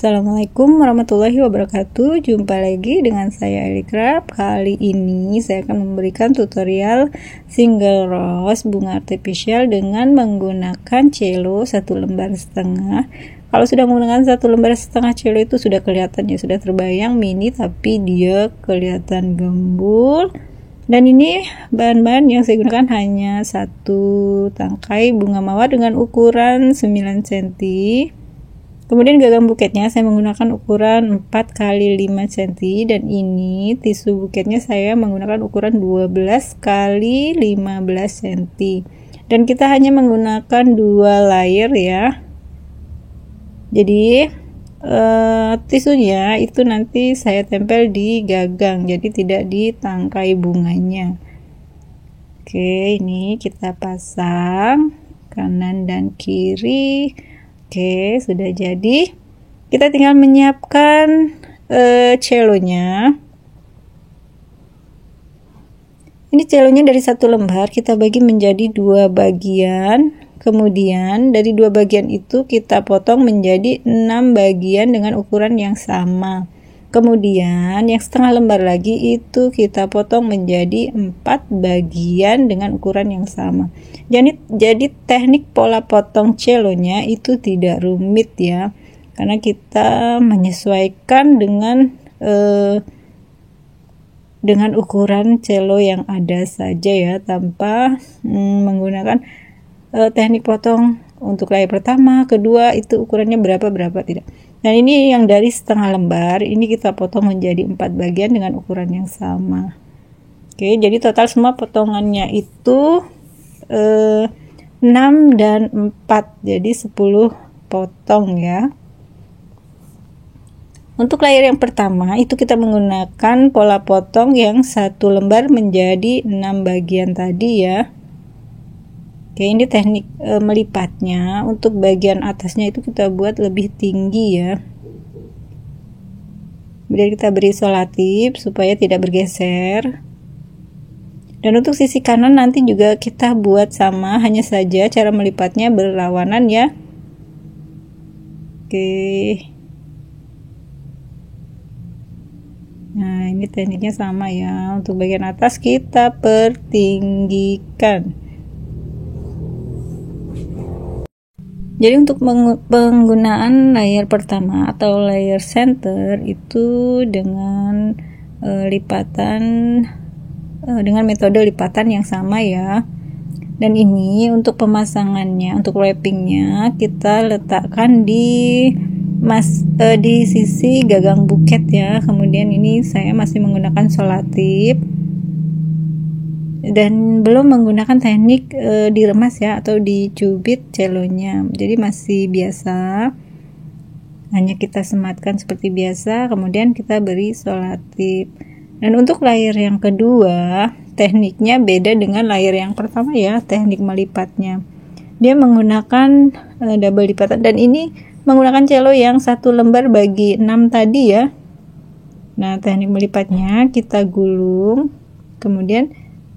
Assalamualaikum warahmatullahi wabarakatuh. Jumpa lagi dengan saya Elicraft. Kali ini saya akan memberikan tutorial single rose bunga artificial dengan menggunakan cello 1,5 lembar. Kalau sudah menggunakan 1,5 lembar cello itu sudah kelihatan ya, sudah terbayang mini tapi dia kelihatan gembul. Dan ini bahan-bahan yang saya gunakan hanya satu tangkai bunga mawar dengan ukuran 9 cm. Kemudian gagang buketnya saya menggunakan ukuran 4 x 5 cm, dan ini tisu buketnya saya menggunakan ukuran 12 x 15 cm. Dan kita hanya menggunakan 2 layer ya. Jadi tisunya itu nanti saya tempel di gagang, jadi tidak di tangkai bunganya. Oke, ini kita pasang kanan dan kiri. Oke, sudah jadi. Kita tinggal menyiapkan celonya. Ini celonya dari 1 lembar kita bagi menjadi 2 bagian. Kemudian dari 2 bagian itu kita potong menjadi 6 bagian dengan ukuran yang sama. Kemudian yang setengah lembar lagi itu kita potong menjadi 4 bagian dengan ukuran yang sama. Jadi teknik pola potong celonya itu tidak rumit ya, karena kita menyesuaikan dengan ukuran celo yang ada saja ya, tanpa menggunakan teknik potong untuk layer pertama, kedua itu ukurannya berapa tidak. Dan ini yang dari setengah lembar, ini kita potong menjadi 4 bagian dengan ukuran yang sama. Oke, jadi total semua potongannya itu 6 dan 4, jadi 10 potong ya. Untuk layer yang pertama itu kita menggunakan pola potong yang 1 lembar menjadi 6 bagian tadi ya. Oke, ini teknik melipatnya. Untuk bagian atasnya itu kita buat lebih tinggi ya. Kemudian kita beri selotip supaya tidak bergeser. Dan untuk sisi kanan nanti juga kita buat sama, hanya saja cara melipatnya berlawanan ya. Oke. Nah, ini tekniknya sama ya. Untuk bagian atas kita pertinggikan. Jadi untuk penggunaan layer pertama atau layer center itu dengan lipatan dengan metode lipatan yang sama ya. Dan ini untuk pemasangannya, untuk wrappingnya kita letakkan di sisi gagang buket ya. Kemudian ini saya masih menggunakan selotip dan belum menggunakan teknik diremas ya atau dicubit celonya, jadi masih biasa, hanya kita sematkan seperti biasa, kemudian kita beri selotip. Dan untuk layer yang kedua tekniknya beda dengan layer yang pertama ya, teknik melipatnya dia menggunakan double lipatan, dan ini menggunakan celo yang 1 lembar bagi 6 tadi ya. Nah, teknik melipatnya kita gulung, kemudian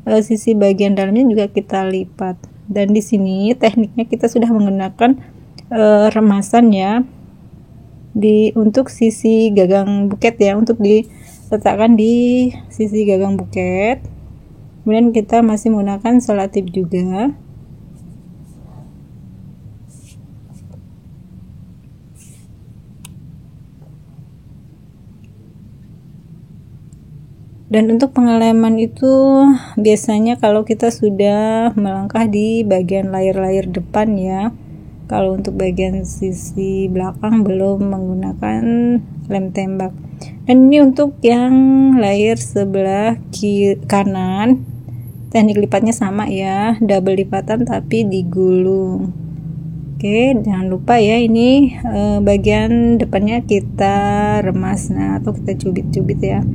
sisi bagian dalamnya juga kita lipat. Dan di sini tekniknya kita sudah menggunakan remasan ya, untuk sisi gagang buket ya, untuk diletakkan di sisi gagang buket. Kemudian kita masih menggunakan selotip juga. Dan untuk pengeleman itu biasanya kalau kita sudah melangkah di bagian layer-layer depan ya. Kalau untuk bagian sisi belakang belum menggunakan lem tembak. Dan ini untuk yang layer sebelah kanan, teknik lipatnya sama ya, double lipatan tapi digulung. Oke, jangan lupa ya, ini bagian depannya kita remas, nah atau kita cubit-cubit ya.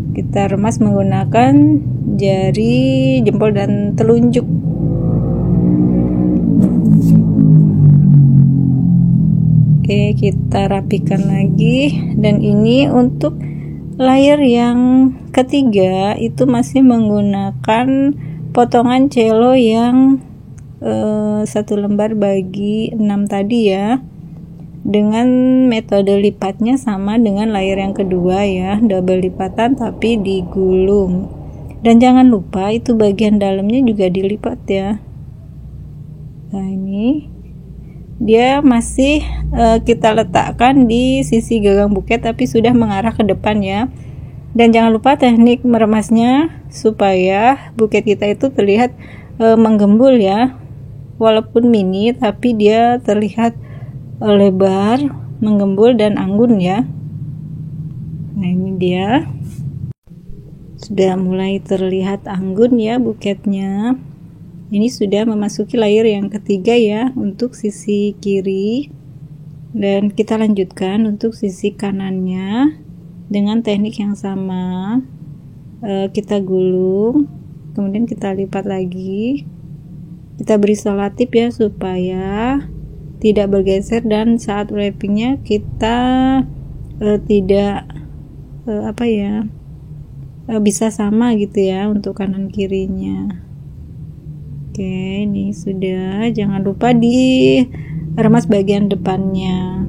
Kita remas menggunakan jari jempol dan telunjuk. Oke, kita rapikan lagi. Dan ini untuk layer yang ketiga itu masih menggunakan potongan celo yang 1 lembar bagi 6 tadi ya. dengan metode lipatnya sama dengan layer yang kedua ya, double lipatan tapi digulung. Dan jangan lupa itu bagian dalamnya juga dilipat ya. Nah ini dia masih kita letakkan di sisi gagang buket tapi sudah mengarah ke depan ya. Dan jangan lupa teknik meremasnya supaya buket kita itu terlihat menggembul ya, walaupun mini tapi dia terlihat lebar, menggembul dan anggun ya. Nah ini dia sudah mulai terlihat anggun ya buketnya. Ini sudah memasuki layer yang ketiga ya untuk sisi kiri, dan kita lanjutkan untuk sisi kanannya dengan teknik yang sama. Kita gulung, kemudian kita lipat lagi, kita beri selotip ya supaya tidak bergeser, dan saat wrappingnya kita tidak bisa sama gitu ya untuk kanan kirinya. Oke, ini sudah. Jangan lupa diremas bagian depannya.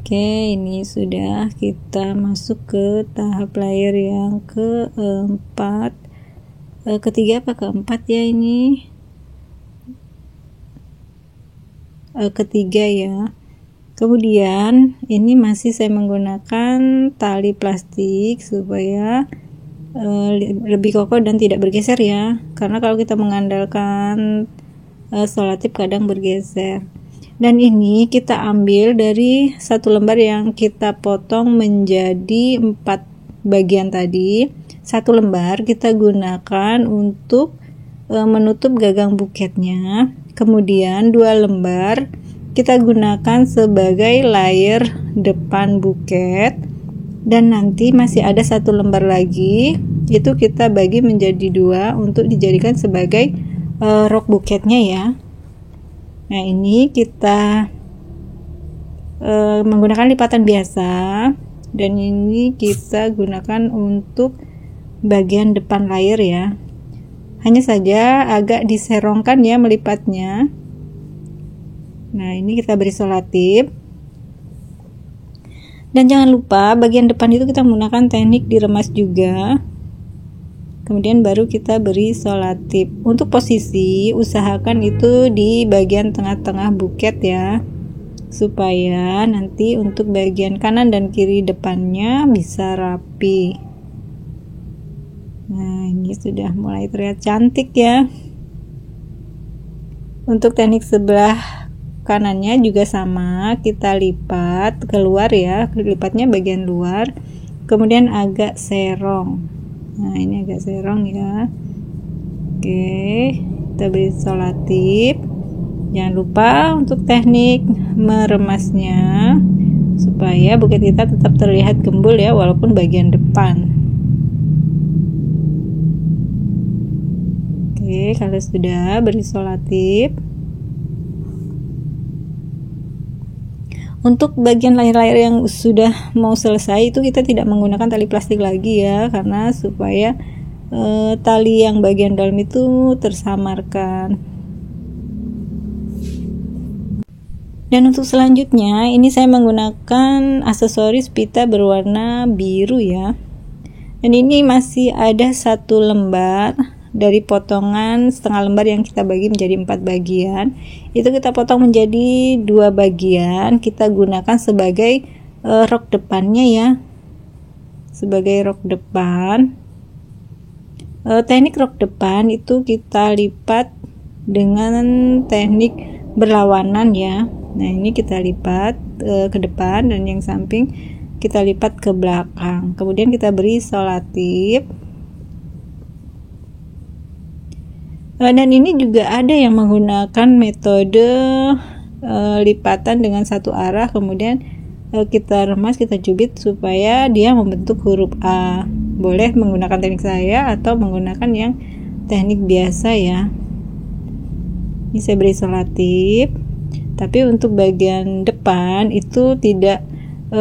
Oke, ini sudah. Kita masuk ke tahap layer yang keempat. Ketiga apa keempat ya ini? Ketiga ya. Kemudian ini masih saya menggunakan tali plastik supaya lebih kokoh dan tidak bergeser ya, karena kalau kita mengandalkan selotip kadang bergeser. Dan ini kita ambil dari satu lembar yang kita potong menjadi 4 bagian tadi. Satu lembar kita gunakan untuk menutup gagang buketnya, kemudian 2 lembar kita gunakan sebagai layer depan buket, dan nanti masih ada 1 lembar lagi, itu kita bagi menjadi 2 untuk dijadikan sebagai rok buketnya ya. Nah ini kita menggunakan lipatan biasa, dan ini kita gunakan untuk bagian depan layer ya. Hanya saja agak diserongkan ya melipatnya. Nah ini kita beri selotip, dan jangan lupa bagian depan itu kita menggunakan teknik diremas juga. Kemudian baru kita beri selotip. Untuk posisi usahakan itu di bagian tengah-tengah buket ya, supaya nanti untuk bagian kanan dan kiri depannya bisa rapi. Nah ini sudah mulai terlihat cantik ya. Untuk teknik sebelah kanannya juga sama, kita lipat keluar ya, lipatnya bagian luar, kemudian agak serong. Nah ini agak serong ya. Oke, kita beri selotip. Jangan lupa untuk teknik meremasnya supaya buket kita tetap terlihat gembul ya, walaupun bagian depan. Oke, kalau sudah beri selotip. Untuk bagian layer-layer yang sudah mau selesai itu kita tidak menggunakan tali plastik lagi ya, karena supaya tali yang bagian dalam itu tersamarkan. Dan untuk selanjutnya ini saya menggunakan aksesoris pita berwarna biru ya. Dan ini masih ada 1 lembar dari potongan setengah lembar yang kita bagi menjadi 4 bagian. Itu kita potong menjadi 2 bagian, kita gunakan sebagai rok depannya ya, sebagai rok depan. Teknik rok depan itu kita lipat dengan teknik berlawanan ya. Nah ini kita lipat ke depan, dan yang samping kita lipat ke belakang, kemudian kita beri selotip. Dan ini juga ada yang menggunakan metode lipatan dengan satu arah, kemudian kita remas, kita cubit supaya dia membentuk huruf A. Boleh menggunakan teknik saya atau menggunakan yang teknik biasa ya. Ini saya beri selotip, tapi untuk bagian depan itu tidak,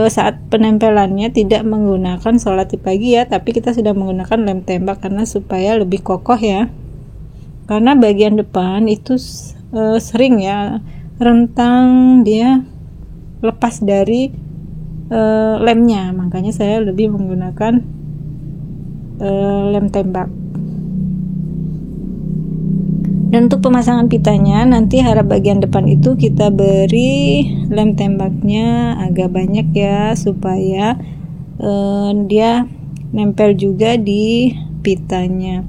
saat penempelannya tidak menggunakan selotip lagi ya, tapi kita sudah menggunakan lem tembak karena supaya lebih kokoh ya. Karena bagian depan itu sering ya rentang dia lepas dari lemnya, makanya saya lebih menggunakan lem tembak. Dan untuk pemasangan pitanya, nanti harap bagian depan itu kita beri lem tembaknya agak banyak ya, supaya dia nempel juga di pitanya.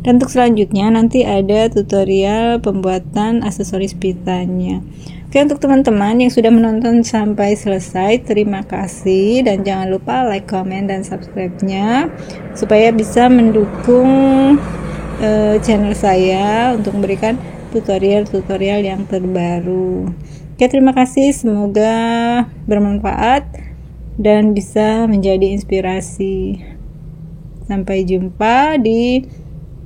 Dan untuk selanjutnya nanti ada tutorial pembuatan aksesoris pitanya. Oke, untuk teman-teman yang sudah menonton sampai selesai, terima kasih, dan jangan lupa like, comment, dan subscribe-nya supaya bisa mendukung channel saya untuk memberikan tutorial-tutorial yang terbaru. Oke, terima kasih, semoga bermanfaat dan bisa menjadi inspirasi. Sampai jumpa di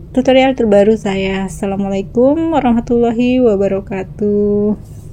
tutorial terbaru saya. Assalamualaikum warahmatullahi wabarakatuh.